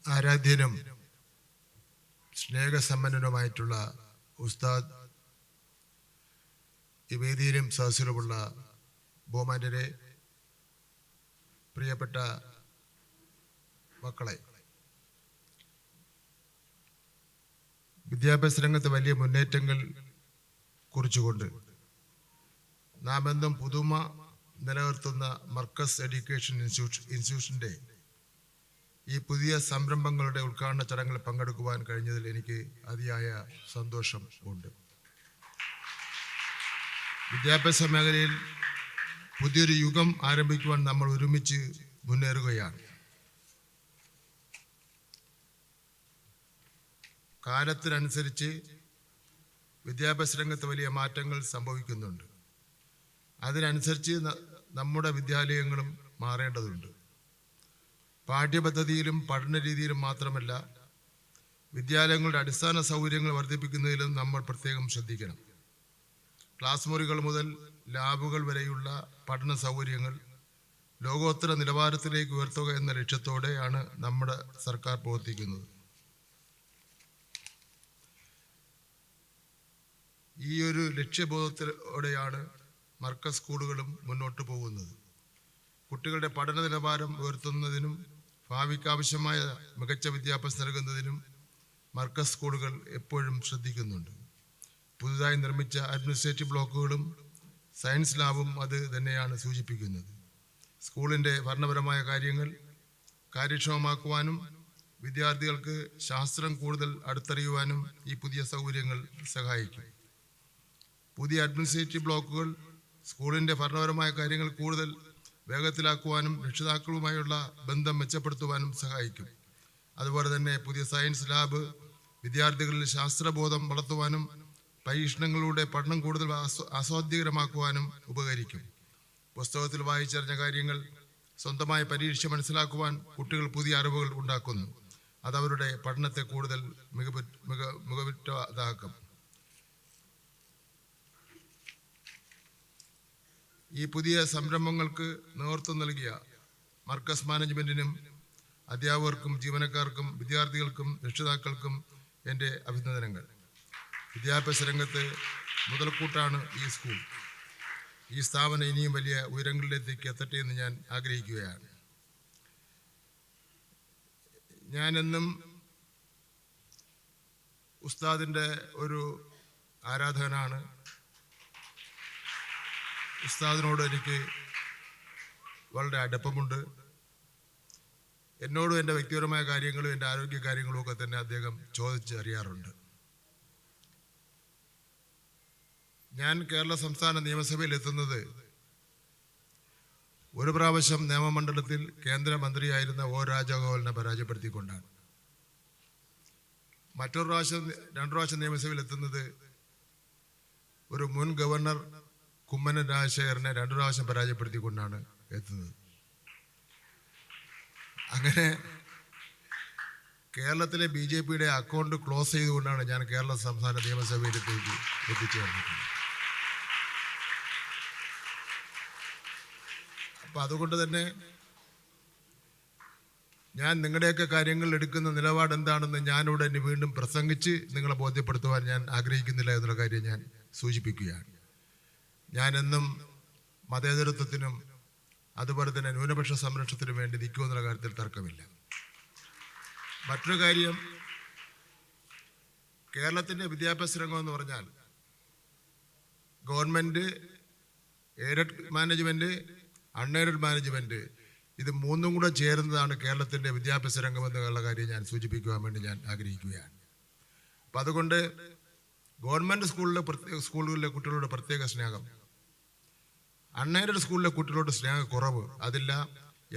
ആരാധ്യനും സ്നേഹസമ്പന്നനുമായിട്ടുള്ള ഉസ്താദ്, ഈ വേദിയിലും സദസ്സിലുമുള്ള ബഹുമാന്യരെ, പ്രിയപ്പെട്ട മക്കളെ, വിദ്യാഭ്യാസ രംഗത്ത് വലിയ മുന്നേറ്റങ്ങൾ കുറിച്ചുകൊണ്ട് നാം എന്നും പുതുമ നിലനിർത്തുന്ന മർക്കസ് എഡ്യൂക്കേഷൻ ഇൻസ്റ്റിറ്റ്യൂഷൻ്റെ ഈ പുതിയ സംരംഭങ്ങളുടെ ഉദ്ഘാടന ചടങ്ങിൽ പങ്കെടുക്കുവാൻ കഴിഞ്ഞതിൽ എനിക്ക് അതിയായ സന്തോഷം ഉണ്ട്. വിദ്യാഭ്യാസ മേഖലയിൽ പുതിയൊരു യുഗം ആരംഭിക്കുവാൻ നമ്മൾ ഒരുമിച്ച് മുന്നേറുകയാണ്. കാലത്തിനനുസരിച്ച് വിദ്യാഭ്യാസ രംഗത്ത് വലിയ മാറ്റങ്ങൾ സംഭവിക്കുന്നുണ്ട്. അതിനനുസരിച്ച് നമ്മുടെ വിദ്യാലയങ്ങളും മാറേണ്ടതുണ്ട്. പാഠ്യപദ്ധതിയിലും പഠന രീതിയിലും മാത്രമല്ല, വിദ്യാലയങ്ങളുടെ അടിസ്ഥാന സൗകര്യങ്ങൾ വർദ്ധിപ്പിക്കുന്നതിലും നമ്മൾ പ്രത്യേകം ശ്രദ്ധിക്കണം. ക്ലാസ് മുറികൾ മുതൽ ലാബുകൾ വരെയുള്ള പഠന സൗകര്യങ്ങൾ ലോകോത്തര നിലവാരത്തിലേക്ക് ഉയർത്തുക എന്ന ലക്ഷ്യത്തോടെയാണ് നമ്മുടെ സർക്കാർ പ്രവർത്തിക്കുന്നത്. ഈ ഒരു ലക്ഷ്യബോധത്തോടെയാണ് മർക്കസ് സ്കൂളുകളും മുന്നോട്ട് പോകുന്നത്. കുട്ടികളുടെ പഠന നിലവാരം ഉയർത്തുന്നതിനും ഭാവിക്കാവശ്യമായ മികച്ച വിദ്യാഭ്യാസം നൽകുന്നതിനും മർക്കസ് സ്കൂളുകൾ എപ്പോഴും ശ്രദ്ധിക്കുന്നുണ്ട്. പുതുതായി നിർമ്മിച്ച അഡ്മിനിസ്ട്രേറ്റീവ് ബ്ലോക്കുകളും സയൻസ് ലാബും അത് തന്നെയാണ് സൂചിപ്പിക്കുന്നത്. സ്കൂളിൻ്റെ ഭരണപരമായ കാര്യങ്ങൾ കാര്യക്ഷമമാക്കുവാനും വിദ്യാർത്ഥികൾക്ക് ശാസ്ത്രം കൂടുതൽ അടുത്തറിയുവാനും ഈ പുതിയ സൗകര്യങ്ങൾ സഹായിക്കും. പുതിയ അഡ്മിനിസ്ട്രേറ്റീവ് ബ്ലോക്കുകൾ സ്കൂളിൻ്റെ ഭരണപരമായ കാര്യങ്ങൾ കൂടുതൽ വേഗത്തിലാക്കുവാനും രക്ഷിതാക്കളുമായുള്ള ബന്ധം മെച്ചപ്പെടുത്തുവാനും സഹായിക്കും. അതുപോലെ തന്നെ പുതിയ സയൻസ് ലാബ് വിദ്യാർത്ഥികളിൽ ശാസ്ത്രബോധം വളർത്തുവാനും പരീക്ഷണങ്ങളിലൂടെ പഠനം കൂടുതൽ ആസ്വാദ്യകരമാക്കുവാനും ഉപകരിക്കും. പുസ്തകത്തിൽ വായിച്ചറിഞ്ഞ കാര്യങ്ങൾ സ്വന്തമായി പരീക്ഷിച്ച് മനസ്സിലാക്കുവാൻ കുട്ടികൾ പുതിയ അറിവുകൾ ഉണ്ടാക്കുന്നു. അതവരുടെ പഠനത്തെ കൂടുതൽ മികവുറ്റതാക്കും. ഈ പുതിയ സംരംഭങ്ങൾക്ക് നേതൃത്വം നൽകിയ മർക്കസ് മാനേജ്മെൻറ്റിനും അധ്യാപകർക്കും ജീവനക്കാർക്കും വിദ്യാർത്ഥികൾക്കും രക്ഷിതാക്കൾക്കും എൻ്റെ അഭിനന്ദനങ്ങൾ. വിദ്യാഭ്യാസ രംഗത്ത് മുതൽക്കൂട്ടാണ് ഈ സ്കൂൾ. ഈ സ്ഥാപനം ഇനിയും വലിയ ഉയരങ്ങളിലേക്ക് എത്തട്ടെ എന്ന് ഞാൻ ആഗ്രഹിക്കുകയാണ്. ഞാനെന്നും ഉസ്താദിൻ്റെ ഒരു ആരാധകനാണ്. ഉസ്താദിനോട് എനിക്ക് വളരെ അടുപ്പമുണ്ട്. എന്നോടും എൻ്റെ വ്യക്തിപരമായ കാര്യങ്ങളും എൻ്റെ ആരോഗ്യ കാര്യങ്ങളും ഒക്കെ തന്നെ അദ്ദേഹം ചോദിച്ചറിയാറുണ്ട്. ഞാൻ കേരള സംസ്ഥാന നിയമസഭയിൽ എത്തുന്നത് ഒരു പ്രാവശ്യം നിയമമണ്ഡലത്തിൽ കേന്ദ്രമന്ത്രിയായിരുന്ന ഒ രാജഗോപാലിനെ പരാജയപ്പെടുത്തിക്കൊണ്ടാണ്. മറ്റൊരു പ്രാവശ്യം 2 പ്രാവശ്യം നിയമസഭയിൽ എത്തുന്നത് ഒരു മുൻ ഗവർണർ കുമ്മനം രാജശേഖരനെ 2 പ്രാവശ്യം പരാജയപ്പെടുത്തിക്കൊണ്ടാണ് എത്തുന്നത്. അങ്ങനെ കേരളത്തിലെ BJPയുടെ അക്കൗണ്ട് ക്ലോസ് ചെയ്തുകൊണ്ടാണ് ഞാൻ കേരള സംസ്ഥാന നിയമസഭയിലേക്ക് എത്തിച്ചേർന്നത്. അപ്പം അതുകൊണ്ട് തന്നെ ഞാൻ നിങ്ങളുടെയൊക്കെ കാര്യങ്ങളിൽ എടുക്കുന്ന നിലപാട് എന്താണെന്ന് ഞാനിവിടെ ഇനി വീണ്ടും പ്രസംഗിച്ച് നിങ്ങളെ ബോധ്യപ്പെടുത്തുവാൻ ഞാൻ ആഗ്രഹിക്കുന്നില്ല എന്നുള്ള കാര്യം ഞാൻ സൂചിപ്പിക്കുകയാണ്. ഞാനെന്നും മതേതരത്വത്തിനും അതുപോലെ തന്നെ ന്യൂനപക്ഷ സംരക്ഷണത്തിനും വേണ്ടി നിൽക്കുമെന്നുള്ള കാര്യത്തിൽ തർക്കമില്ല. മറ്റൊരു കാര്യം, കേരളത്തിൻ്റെ വിദ്യാഭ്യാസ രംഗം എന്ന് പറഞ്ഞാൽ government, aided management, unaided management, ഇത് മൂന്നും കൂടെ ചേരുന്നതാണ് കേരളത്തിൻ്റെ വിദ്യാഭ്യാസ രംഗം എന്നുള്ള കാര്യം ഞാൻ സൂചിപ്പിക്കുവാൻ വേണ്ടി ഞാൻ ആഗ്രഹിക്കുകയാണ്. അപ്പം അതുകൊണ്ട് ഗവൺമെൻറ് സ്കൂളുകളിലെ കുട്ടികളുടെ പ്രത്യേക സ്നേഹം, അൺഎയ്ഡഡ് സ്കൂളിലെ കുട്ടികളുടെ സ്നേഹക്കുറവ്, അതില്ല,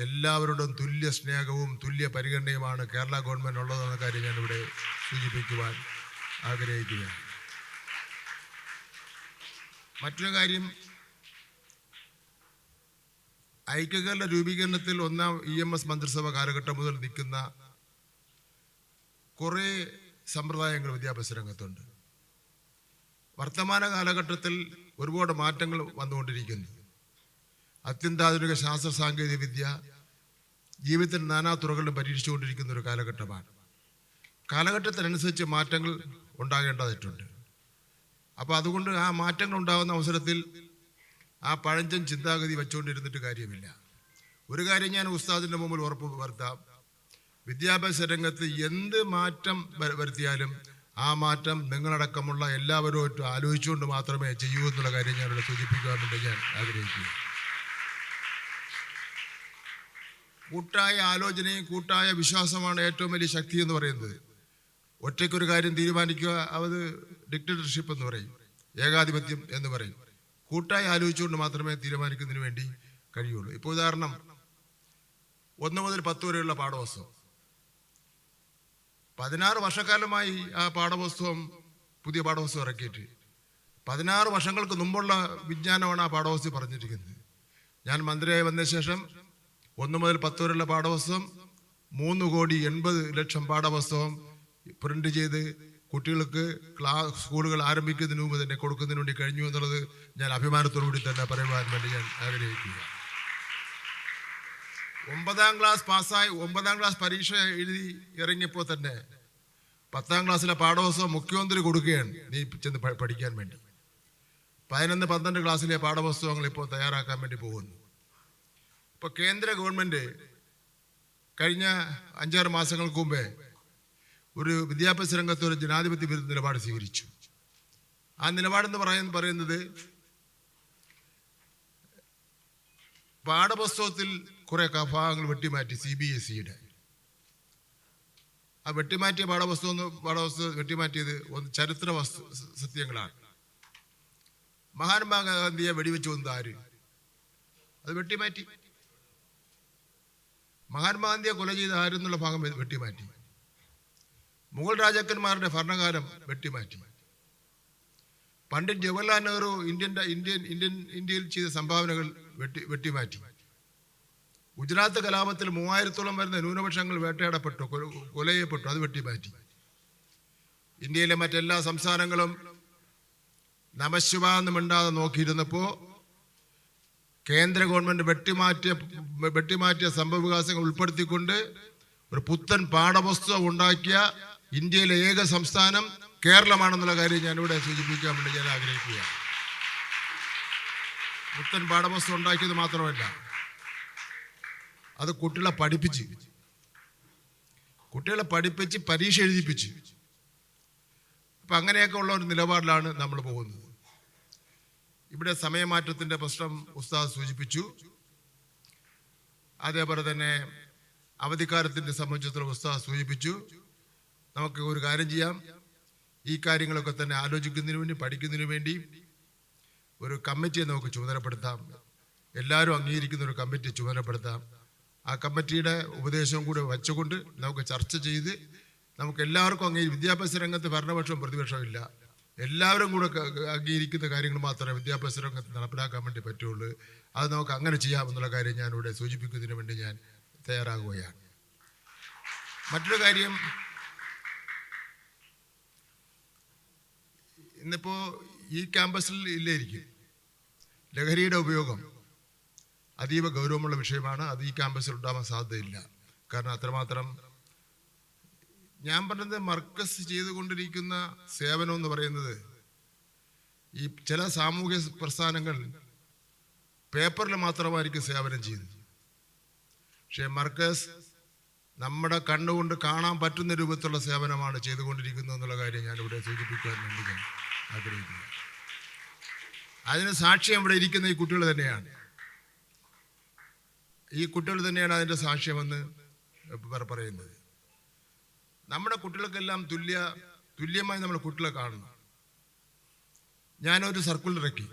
എല്ലാവരോടും തുല്യ സ്നേഹവും തുല്യ പരിഗണനയുമാണ് കേരള ഗവൺമെൻറ് ഉള്ളതെന്ന കാര്യം ഞാനിവിടെ സൂചിപ്പിക്കുവാൻ ആഗ്രഹിക്കുകയാണ്. മറ്റൊരു കാര്യം, ഐക്യകേരള രൂപീകരണത്തിൽ ഒന്നാം EMS മന്ത്രിസഭ കാലഘട്ടം മുതൽ നിൽക്കുന്ന കുറേ സമ്പ്രദായങ്ങൾ വിദ്യാഭ്യാസ രംഗത്തുണ്ട്. വർത്തമാന കാലഘട്ടത്തിൽ ഒരുപാട് മാറ്റങ്ങൾ വന്നുകൊണ്ടിരിക്കുന്നു. അത്യന്താധുനിക ശാസ്ത്ര സാങ്കേതിക വിദ്യ, ജീവിതത്തിൽ നാനാ തുറകളിലും പരീക്ഷിച്ചുകൊണ്ടിരിക്കുന്ന ഒരു കാലഘട്ടമാണ്. കാലഘട്ടത്തിനനുസരിച്ച് മാറ്റങ്ങൾ ഉണ്ടാകേണ്ടതായിട്ടുണ്ട്. അപ്പോൾ അതുകൊണ്ട് ആ മാറ്റങ്ങൾ ഉണ്ടാകുന്ന അവസരത്തിൽ ആ പഴഞ്ചൻ ചിന്താഗതി വെച്ചുകൊണ്ടിരുന്നിട്ട് കാര്യമില്ല. ഒരു കാര്യം ഞാൻ ഉസ്താദിൻ്റെ മുമ്പിൽ ഉറപ്പ് വരുത്താം, വിദ്യാഭ്യാസ രംഗത്ത് എന്ത് മാറ്റം വരുത്തിയാലും ആ മാറ്റം നിങ്ങളടക്കമുള്ള എല്ലാവരുമായിട്ട് ആലോചിച്ചുകൊണ്ട് മാത്രമേ ചെയ്യൂ എന്നുള്ള കാര്യം ഞാനിവിടെ സൂചിപ്പിക്കുവാൻ വേണ്ടി ഞാൻ ആഗ്രഹിക്കുന്നു. കൂട്ടായ ആലോചനയും കൂട്ടായ വിശ്വാസമാണ് ഏറ്റവും വലിയ ശക്തി എന്ന് പറയുന്നത്. ഒറ്റയ്ക്കൊരു കാര്യം തീരുമാനിക്കുക അത് ഡിക്റ്റേറ്റർഷിപ്പ് എന്ന് പറയും, ഏകാധിപത്യം എന്ന് പറയും. കൂട്ടായി ആലോചിച്ചുകൊണ്ട് മാത്രമേ തീരുമാനിക്കുന്നതിന് വേണ്ടി കഴിയുള്ളൂ. ഇപ്പോൾ ഉദാഹരണം, 1 മുതൽ 10 വരെയുള്ള പാഠപുസ്തകം 16 വർഷക്കാലമായി ആ പാഠപുസ്തകം പുതിയ പാഠപുസ്തകം ഇറക്കിയിട്ട് 16 വർഷങ്ങൾക്ക് മുമ്പുള്ള വിജ്ഞാനമാണ് ആ പാഠപുസ്തകം പറഞ്ഞിരിക്കുന്നത്. ഞാൻ മന്ത്രിയായി വന്ന ശേഷം 1 മുതൽ 10 വരെയുള്ള പാഠപുസ്തകം 3,80,00,000 പാഠപുസ്തകം പ്രിന്റ് ചെയ്ത് കുട്ടികൾക്ക് സ്കൂളുകൾ ആരംഭിക്കുന്നതിന് മുമ്പ് തന്നെ കൊടുക്കുന്നതിന് വേണ്ടി കഴിഞ്ഞു എന്നുള്ളത് ഞാൻ അഭിമാനത്തോടുകൂടി തന്നെ പറയുവാൻ വേണ്ടി ഞാൻ ആഗ്രഹിക്കുക. 9ാം ക്ലാസ് പാസ്സായി 9ാം ക്ലാസ് പരീക്ഷ എഴുതി ഇറങ്ങിയപ്പോൾ തന്നെ 10ാം ക്ലാസ്സിലെ പാഠപുസ്തകം മുഖ്യമന്ത്രി കൊടുക്കുകയാണ് നീ ചെന്ന് പഠിക്കാൻ വേണ്ടി. 11, 12 ക്ലാസ്സിലെ പാഠപുസ്തകങ്ങൾ ഇപ്പോൾ തയ്യാറാക്കാൻ വേണ്ടി പോകുന്നു. ഇപ്പോൾ കേന്ദ്ര ഗവൺമെൻറ് കഴിഞ്ഞ 5-6 മാസങ്ങൾക്ക് മുമ്പേ ഒരു വിദ്യാഭ്യാസ രംഗത്ത് ഒരു ജനാധിപത്യ വിരുദ്ധ നിലപാട് സ്വീകരിച്ചു. ആ നിലപാടെന്ന് പറയുന്നത് പാഠപുസ്തകത്തിൽ കുറെ ഭാഗങ്ങൾ വെട്ടിമാറ്റി. CBSEയുടെ ആ വെട്ടിമാറ്റിയ പാഠപുസ്തകം വെട്ടിമാറ്റിയത് ചരിത്ര സത്യങ്ങളാണ്. മഹാത്മാഗാന്ധിയെ വെടിവെച്ചു വന്നത് ആര്? അത് വെട്ടിമാറ്റി. മഹാത്മാഗാന്ധിയെ കൊല ചെയ്ത ആരെന്നുള്ള ഭാഗം വെട്ടിമാറ്റി. മുഗൾ രാജാക്കന്മാരുടെ ഭരണകാലം വെട്ടിമാറ്റി. പണ്ഡിറ്റ് ജവഹർലാൽ നെഹ്റു ഇന്ത്യയിൽ ചെയ്ത സംഭാവനകൾ വെട്ടിമാറ്റി. ഗുജറാത്ത് കലാപത്തിൽ 3000-ഓളം വരുന്ന ന്യൂനപക്ഷങ്ങൾ വേട്ടയാടപ്പെട്ടു, കൊല ചെയ്യപ്പെട്ടു, അത് വെട്ടിമാറ്റി. ഇന്ത്യയിലെ മറ്റെല്ലാ സംസ്ഥാനങ്ങളും നമശിവാന്ന് മിണ്ടാതെ നോക്കിയിരുന്നപ്പോൾ കേന്ദ്ര ഗവൺമെന്റ് വെട്ടിമാറ്റിയ സംഭവവികാസങ്ങൾ ഉൾപ്പെടുത്തിക്കൊണ്ട് ഒരു പുത്തൻ പാഠപുസ്തകം ഉണ്ടാക്കിയ ഇന്ത്യയിലെ ഏക സംസ്ഥാനം കേരളമാണെന്നുള്ള കാര്യം ഞാനിവിടെ സൂചിപ്പിക്കാൻ വേണ്ടി ഞാൻ ആഗ്രഹിക്കുകയാണ്. പുത്തൻ പാഠപുസ്തകം ഉണ്ടാക്കിയത് മാത്രമല്ല, അത് കുട്ടികളെ പഠിപ്പിച്ച് പരീക്ഷ എഴുതിപ്പിച്ച്. അപ്പം അങ്ങനെയൊക്കെ ഉള്ള ഒരു നിലപാടിലാണ് നമ്മൾ പോകുന്നത്. ഇവിടെ സമയമാറ്റത്തിൻ്റെ പ്രശ്നം ഉസ്താദ് സൂചിപ്പിച്ചു. അതേപോലെ തന്നെ അവധിക്കാലത്തിൻ്റെ സംബന്ധിച്ചിടത്തോളം ഉസ്താദ് സൂചിപ്പിച്ചു. നമുക്ക് ഒരു കാര്യം ചെയ്യാം, ഈ കാര്യങ്ങളൊക്കെ തന്നെ ആലോചിക്കുന്നതിന് വേണ്ടി പഠിക്കുന്നതിന് വേണ്ടി ഒരു കമ്മിറ്റിയെ നമുക്ക് ചുമതലപ്പെടുത്താം. എല്ലാവരും അംഗീകരിക്കുന്ന ഒരു കമ്മിറ്റി ചുമതലപ്പെടുത്താം. ആ കമ്മിറ്റിയുടെ ഉപദേശവും കൂടെ വച്ചുകൊണ്ട് നമുക്ക് ചർച്ച ചെയ്ത് നമുക്ക് എല്ലാവർക്കും വിദ്യാഭ്യാസ രംഗത്ത് ഭരണപക്ഷവും പ്രതിപക്ഷവും ഇല്ല, എല്ലാവരും കൂടെ അംഗീകരിക്കുന്ന കാര്യങ്ങൾ മാത്രമേ വിദ്യാഭ്യാസ രംഗത്ത് നടപ്പിലാക്കാൻ വേണ്ടി പറ്റുള്ളൂ. അത് നമുക്ക് അങ്ങനെ ചെയ്യാമെന്നുള്ള കാര്യം ഞാനിവിടെ സൂചിപ്പിക്കുന്നതിന് വേണ്ടി ഞാൻ തയ്യാറാകുകയാണ്. മറ്റൊരു കാര്യം, ഇന്നിപ്പോൾ ഈ ക്യാമ്പസിൽ ഇല്ലായിരിക്കും, ലഹരിയുടെ ഉപയോഗം അതീവ ഗൗരവമുള്ള വിഷയമാണ്. അത് ഈ ക്യാമ്പസിൽ ഉണ്ടാവാൻ സാധ്യതയില്ല. കാരണം അത്രമാത്രം ഞാൻ പറഞ്ഞത് മർക്കസ് ചെയ്തുകൊണ്ടിരിക്കുന്ന സേവനം എന്ന് പറയുന്നത്, ഈ ചില സാമൂഹ്യ പ്രസ്ഥാനങ്ങൾ പേപ്പറിൽ മാത്രമായിരിക്കും സേവനം ചെയ്യുന്നത്. പക്ഷേ മർക്കസ് നമ്മുടെ കണ്ണുകൊണ്ട് കാണാൻ പറ്റുന്ന രൂപത്തിലുള്ള സേവനമാണ് ചെയ്തുകൊണ്ടിരിക്കുന്നത് എന്നുള്ള കാര്യം ഞാനിവിടെ സൂചിപ്പിക്കാൻ വേണ്ടി ഞാൻ ആഗ്രഹിക്കുന്നു. അതിന് സാക്ഷ്യം ഇവിടെ ഇരിക്കുന്ന ഈ കുട്ടികൾ തന്നെയാണ്. അതിൻ്റെ സാക്ഷ്യമെന്ന് പറയുന്നത്. നമ്മുടെ കുട്ടികൾക്കെല്ലാം തുല്യമായി നമ്മുടെ കുട്ടികളെ കാണുന്നു. ഞാനൊരു സർക്കുലർ ഇറക്കി,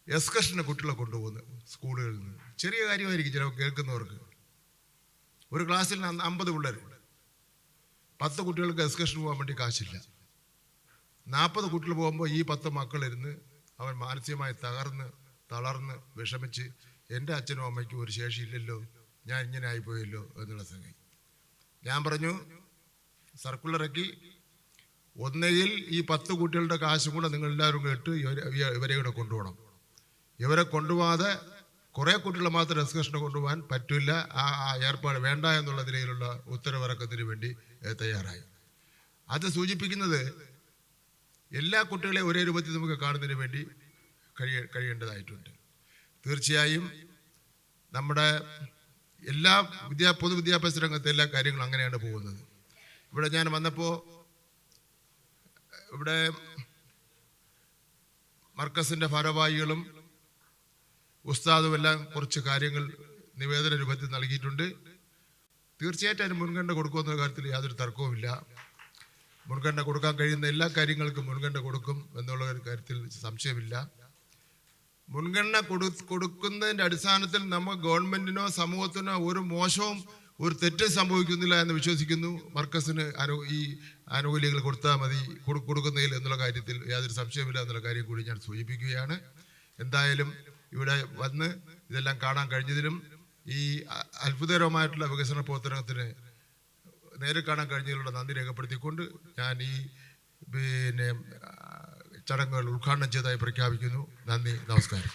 എക്സ്കർഷന് കുട്ടികളെ കൊണ്ടുപോകുന്നു സ്കൂളുകളിൽ നിന്ന്. ചെറിയ കാര്യമായിരിക്കും ചില കേൾക്കുന്നവർക്ക്. ഒരു ക്ലാസ്സിൽ 50 പിള്ളേർ, 10 കുട്ടികൾക്ക് എക്സ്കർഷന് പോകാൻ വേണ്ടി കാശില്ല. 40 കുട്ടികൾ പോകുമ്പോൾ ഈ 10 മക്കളിരുന്ന് അവൻ മാനസികമായി തളർന്ന് വിഷമിച്ച് എൻ്റെ അച്ഛനും അമ്മയ്ക്കും ഒരു ശേഷിയില്ലല്ലോ, ഞാൻ ഇങ്ങനെ ആയിപ്പോയല്ലോ എന്നുള്ള സംഗതി. ഞാൻ പറഞ്ഞു, സർക്കുലറാക്കി, ഒന്നുകിൽ ഈ 10 കുട്ടികളുടെ കാശും കൂടെ നിങ്ങൾ എല്ലാവരും കേട്ട് ഇവരെ കൂടെ കൊണ്ടുപോകണം. ഇവരെ കൊണ്ടുപോകാതെ കുറേ കുട്ടികളെ മാത്രം എക്സ്കർഷന് കൊണ്ടുപോകാൻ പറ്റില്ല, ആ ഏർപ്പാട് വേണ്ട എന്നുള്ള നിലയിലുള്ള ഉത്തരവിറക്കത്തിന് വേണ്ടി തയ്യാറായി. അത് സൂചിപ്പിക്കുന്നത് എല്ലാ കുട്ടികളെയും ഒരേ രൂപത്തിൽ നമുക്ക് കാണുന്നതിന് വേണ്ടി കഴിയേണ്ടതായിട്ടുണ്ട്. തീർച്ചയായും നമ്മുടെ എല്ലാ പൊതുവിദ്യാഭ്യാസ രംഗത്തെ എല്ലാ കാര്യങ്ങളും അങ്ങനെയാണ് പോകുന്നത്. ഇവിടെ ഞാൻ വന്നപ്പോൾ ഇവിടെ മർക്കസിൻ്റെ ഭാരവാഹികളും ഉസ്താദുമെല്ലാം കുറച്ച് കാര്യങ്ങൾ നിവേദന രൂപത്തിൽ നൽകിയിട്ടുണ്ട്. തീർച്ചയായിട്ടും അതിന് മുൻഗണന കൊടുക്കുമെന്ന കാര്യത്തിൽ യാതൊരു തർക്കവുമില്ല. മുൻഗണന കൊടുക്കാൻ കഴിയുന്ന എല്ലാ കാര്യങ്ങൾക്കും മുൻഗണന കൊടുക്കും എന്നുള്ള കാര്യത്തിൽ സംശയമില്ല. മുൻഗണന കൊടുക്കുന്നതിൻ്റെ അടിസ്ഥാനത്തിൽ നമ്മൾ ഗവൺമെൻറ്റിനോ സമൂഹത്തിനോ ഒരു മോശവും ഒരു തെറ്റും സംഭവിക്കുന്നില്ല എന്ന് വിശ്വസിക്കുന്നു. മർക്കസിന് ഈ ആനുകൂല്യങ്ങൾ കൊടുത്താൽ മതി കൊടുക്കുന്നതിൽ എന്നുള്ള കാര്യത്തിൽ യാതൊരു സംശയമില്ല എന്നുള്ള കാര്യം കൂടി ഞാൻ സൂചിപ്പിക്കുകയാണ്. എന്തായാലും ഇവിടെ വന്ന് ഇതെല്ലാം കാണാൻ കഴിഞ്ഞതിലും ഈ അത്ഭുതകരമായിട്ടുള്ള വികസന പ്രവർത്തനത്തിന് നേരെ കാണാൻ കഴിഞ്ഞതിലുള്ള നന്ദി രേഖപ്പെടുത്തിക്കൊണ്ട് ഞാൻ ഈ ചടങ്ങുകൾ ഉദ്ഘാടനം ചെയ്തതായി പ്രഖ്യാപിക്കുന്നു. നന്ദി, നമസ്കാരം.